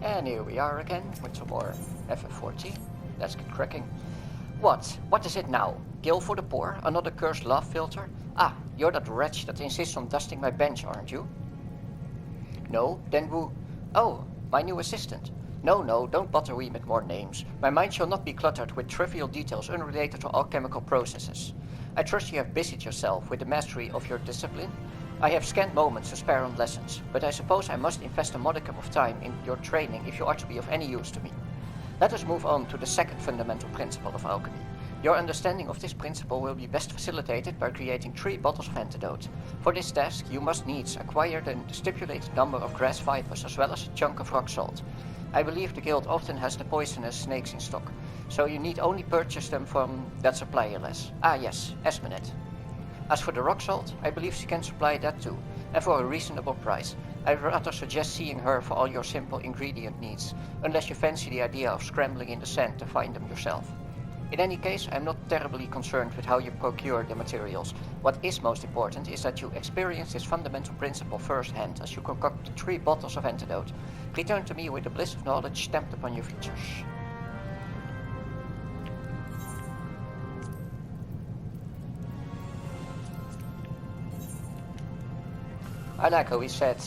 And here we are again with some more ff14. Let's get cracking. What is it now? Gill for the poor? Another cursed love filter? Ah, you're that wretch that insists on dusting my bench, aren't you? No, then who? Oh, my new assistant. No, don't bother me with more names. My mind shall not be cluttered with trivial details unrelated to alchemical processes. I trust you have busied yourself with the mastery of your discipline. I have scant moments to spare on lessons, but I suppose I must invest a modicum of time in your training if you are to be of any use to me. Let us move on to the second fundamental principle of alchemy. Your understanding of this principle will be best facilitated by creating 3 bottles of antidote. For this task, you must needs acquire the stipulated number of grass fibers as well as a chunk of rock salt. I believe the guild often has the poisonous snakes in stock, so you need only purchase them from that supplier less. Ah yes, Esmenet. As for the rock salt, I believe she can supply that too, and for a reasonable price. I'd rather suggest seeing her for all your simple ingredient needs, unless you fancy the idea of scrambling in the sand to find them yourself. In any case, I'm not terribly concerned with how you procure the materials. What is most important is that you experience this fundamental principle firsthand as you concoct 3 bottles of antidote. Return to me with the bliss of knowledge stamped upon your features. I like how he said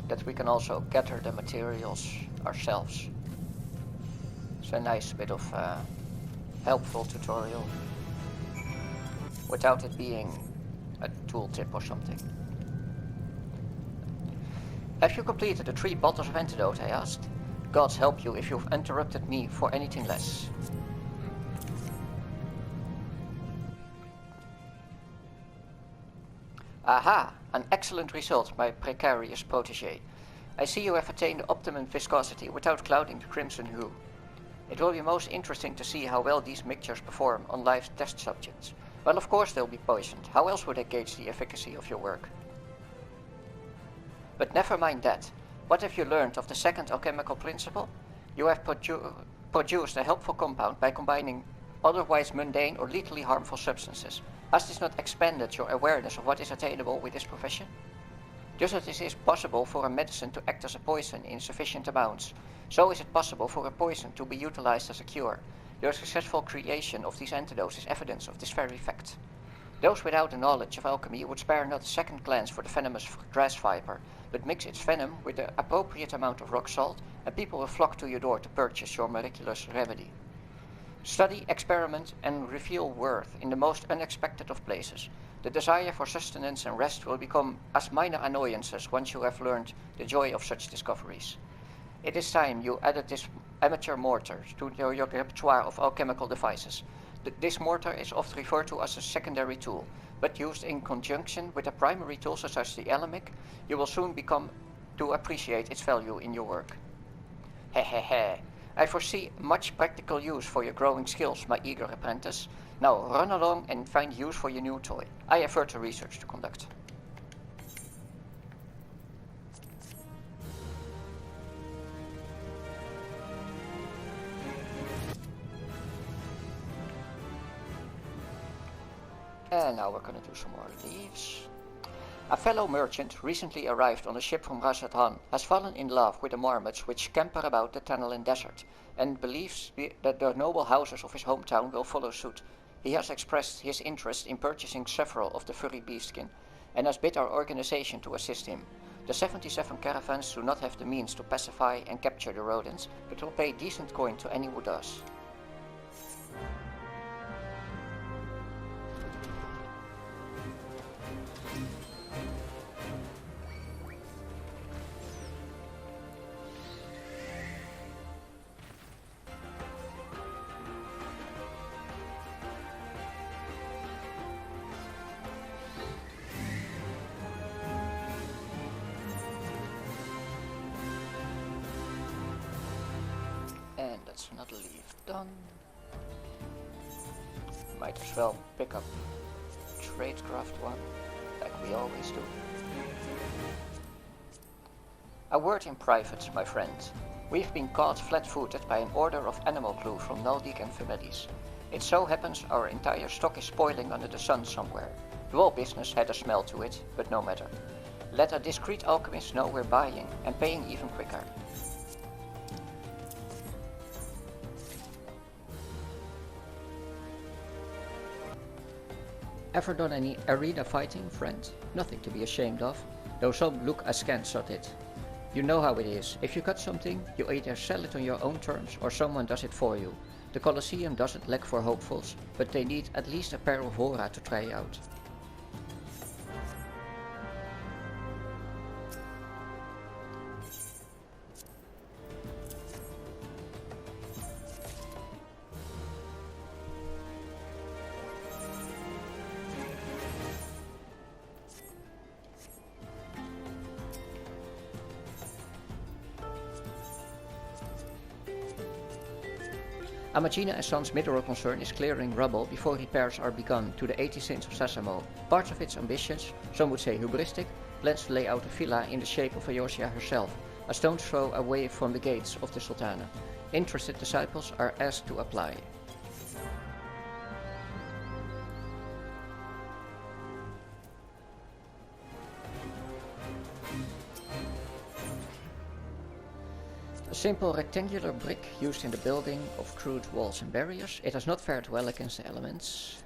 that we can also gather the materials ourselves. It's a nice bit of helpful tutorial without it being a tooltip or something. Have you completed the 3 bottles of antidote? I asked. Gods help you if you've interrupted me for anything less. Aha! An excellent result, my precarious protégé. I see you have attained optimum viscosity without clouding the crimson hue. It will be most interesting to see how well these mixtures perform on live test subjects. Well, of course they'll be poisoned. How else would I gauge the efficacy of your work? But never mind that. What have you learned of the second alchemical principle? You have produced a helpful compound by combining otherwise mundane or lethally harmful substances. Has this not expanded your awareness of what is attainable with this profession? Just as it is possible for a medicine to act as a poison in sufficient amounts, so is it possible for a poison to be utilized as a cure. Your successful creation of these antidotes is evidence of this very fact. Those without a knowledge of alchemy would spare not a second glance for the venomous grass viper, but mix its venom with the appropriate amount of rock salt, and people will flock to your door to purchase your miraculous remedy. Study, experiment, and reveal worth in the most unexpected of places. The desire for sustenance and rest will become as minor annoyances once you have learned the joy of such discoveries. It is time you added this amateur mortar to your repertoire of alchemical devices. This mortar is often referred to as a secondary tool, but used in conjunction with a primary tool such as the alchemic, you will soon become to appreciate its value in your work. Hehehe. I foresee much practical use for your growing skills, my eager apprentice. Now run along and find use for your new toy. I have further research to conduct. And now we're going to do some more leaves. A fellow merchant, recently arrived on a ship from Razathan, has fallen in love with the marmots which scamper about the Tanalin desert, and believes that the noble houses of his hometown will follow suit. He has expressed his interest in purchasing several of the furry beefskin, and has bid our organization to assist him. The 77 caravans do not have the means to pacify and capture the rodents, but will pay decent coin to any who does. And that's another leaf done. Might as well pick up tradecraft one, like we always do. A word in private, my friend. We've been caught flat-footed by an order of animal glue from Naldik and Femedis. It so happens our entire stock is spoiling under the sun somewhere. The whole business had a smell to it, but no matter. Let a discreet alchemist know we're buying, and paying even quicker. Ever done any arena fighting, friend? Nothing to be ashamed of, though some look askance at it. You know how it is. If you cut something, you either sell it on your own terms or someone does it for you. The Colosseum doesn't lack for hopefuls, but they need at least a pair of Hora to try out. Amagina & Son's middle concern is clearing rubble before repairs are begun to the 80 sins of Sasamo. Part of its ambitions, some would say hubristic, plans to lay out a villa in the shape of Ayosia herself, a stone's throw away from the gates of the Sultana. Interested disciples are asked to apply. A simple rectangular brick used in the building of crude walls and barriers. It has not fared well against the elements.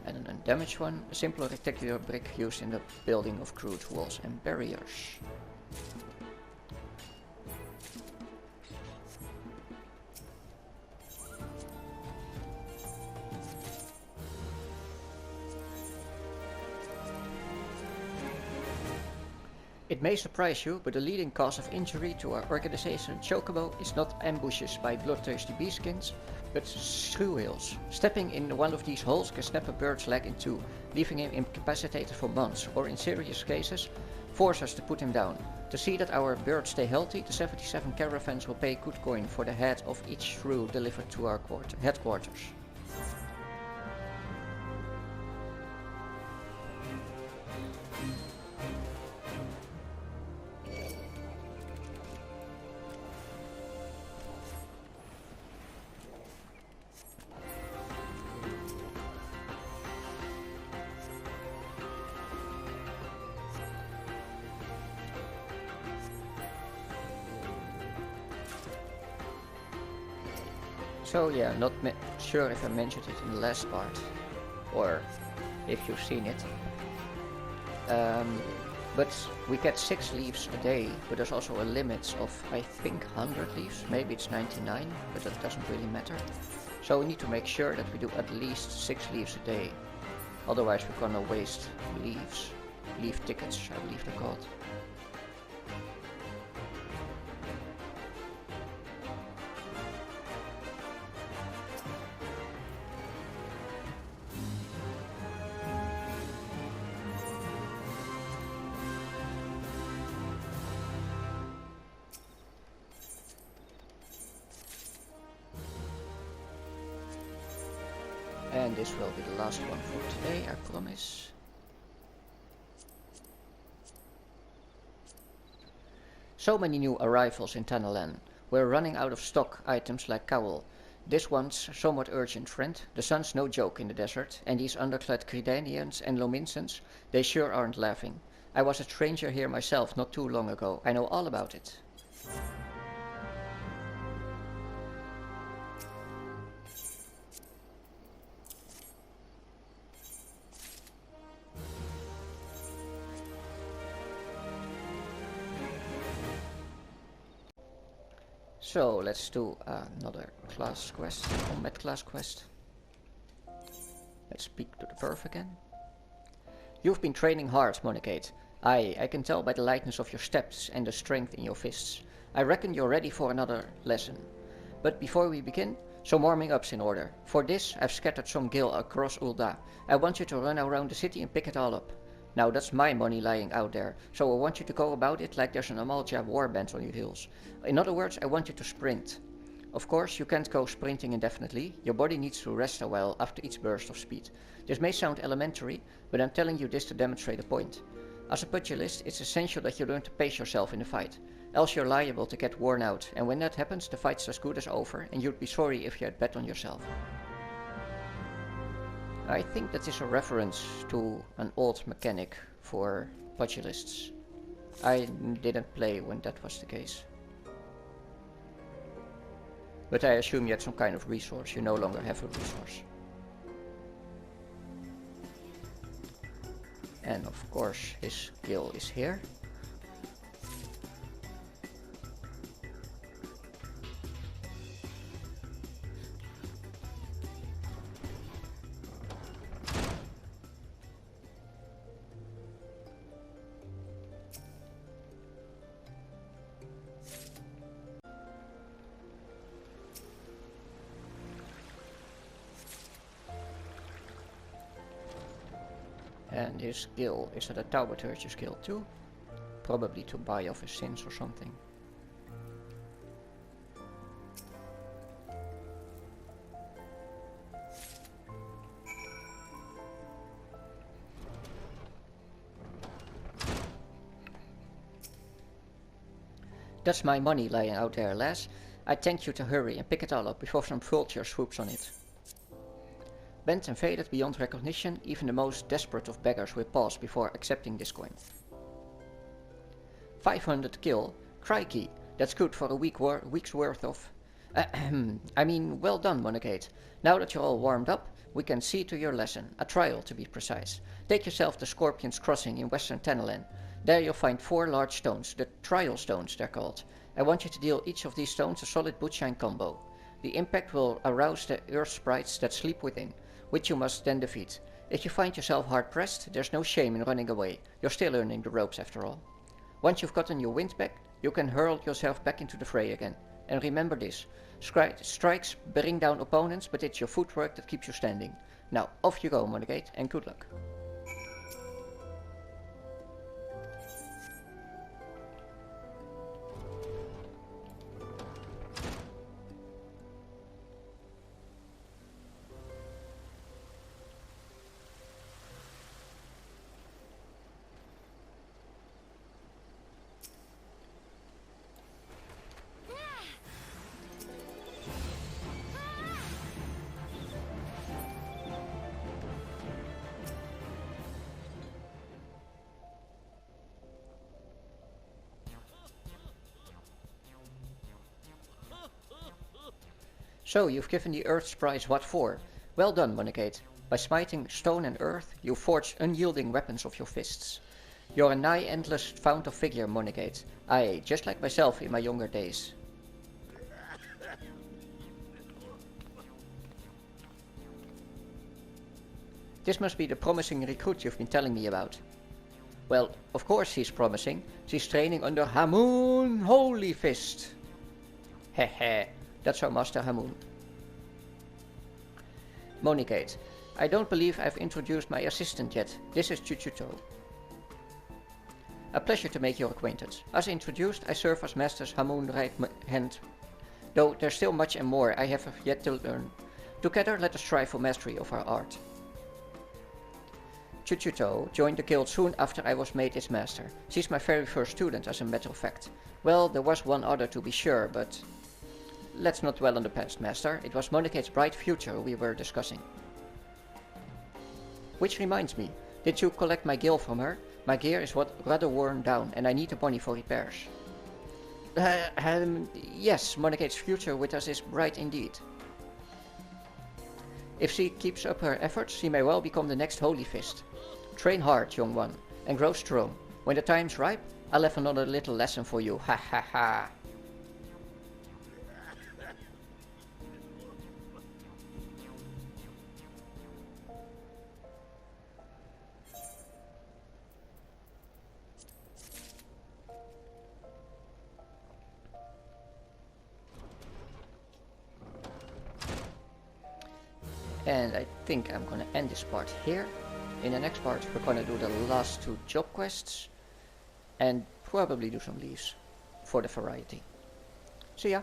And an undamaged one, a simple rectangular brick used in the building of crude walls and barriers. It may surprise you, but the leading cause of injury to our organization Chocobo is not ambushes by bloodthirsty beaskins, but screw hills. Stepping in one of these holes can snap a bird's leg in two, leaving him incapacitated for months, or in serious cases, force us to put him down. To see that our birds stay healthy, the 77 caravans will pay good coin for the head of each shrew delivered to our headquarters. So yeah, not sure if I mentioned it in the last part, or if you've seen it. But we get 6 leaves a day, but there's also a limit of, I think, 100 leaves, maybe it's 99, but that doesn't really matter. So we need to make sure that we do at least 6 leaves a day, otherwise we're gonna waste leaves. Leaf tickets, I believe they're called. And this will be the last one for today, I promise. So many new arrivals in Tanalan. We're running out of stock items like cowl. This one's somewhat urgent, friend. The sun's no joke in the desert, and these underclad Credanians and Lominsans, they sure aren't laughing. I was a stranger here myself not too long ago. I know all about it. So let's do another class quest, combat class quest. Let's speak to the perf again. You've been training hard, Monicate. Aye, I can tell by the lightness of your steps and the strength in your fists. I reckon you're ready for another lesson. But before we begin, some warming up's in order. For this, I've scattered some gil across Ul'dah. I want you to run around the city and pick it all up. Now that's my money lying out there, so I want you to go about it like there's an Amalja warband on your heels. In other words, I want you to sprint. Of course, you can't go sprinting indefinitely. Your body needs to rest a while after each burst of speed. This may sound elementary, but I'm telling you this to demonstrate a point. As a pugilist, it's essential that you learn to pace yourself in a fight, else you're liable to get worn out, and when that happens, the fight's as good as over, and you'd be sorry if you had bet on yourself. I think that is a reference to an old mechanic for pugilists. I didn't play when that was the case. But I assume you had some kind of resource. You no longer have a resource. And of course his gill is here. And his gill is at a Tauberturge's guild too. Probably to buy off his sins or something. That's my money lying out there, lass. I thank you to hurry and pick it all up before some vulture swoops on it. Bent and faded beyond recognition, even the most desperate of beggars will pause before accepting this coin. 500 gil, crikey, that's good for a week's worth of... I mean, well done, Monogate. Now that you're all warmed up, we can see to your lesson, a trial to be precise. Take yourself to Scorpion's Crossing in Western Tanalan. There you'll find 4 large stones, the trial stones they're called. I want you to deal each of these stones a solid bootshine combo. The impact will arouse the earth sprites that sleep within, which you must then defeat. If you find yourself hard-pressed, there's no shame in running away. You're still earning the ropes after all. Once you've gotten your wind back, you can hurl yourself back into the fray again. And remember this, strikes bring down opponents, but it's your footwork that keeps you standing. Now, off you go, Monogate, and good luck. So, you've given the Earth's prize what for? Well done, Monogate. By smiting stone and earth, you forge unyielding weapons of your fists. You're a nigh endless fount of vigor, Monogate. Aye, just like myself in my younger days. This must be the promising recruit you've been telling me about. Well, of course he's promising. She's training under Hamoon Holy Fist. Hehe. That's our Master Hamoon. Monogate. I don't believe I've introduced my assistant yet. This is Chuchuto. A pleasure to make your acquaintance. As introduced, I serve as Master's Hamoon right hand. Though there's still much and more I have yet to learn. Together, let us strive for mastery of our art. Chuchuto joined the guild soon after I was made its master. She's my very first student, as a matter of fact. Well, there was one other to be sure, but... Let's not dwell on the past, Master. It was Monogate's bright future we were discussing. Which reminds me, did you collect my gill from her? My gear is rather worn down, and I need the money for repairs. Yes, Monogate's future with us is bright indeed. If she keeps up her efforts, she may well become the next Holy Fist. Train hard, young one, and grow strong. When the time's ripe, I'll have another little lesson for you, ha ha ha. And I think I'm gonna end this part here. In the next part we're gonna do the last 2 job quests and probably do some leaves for the variety. See ya!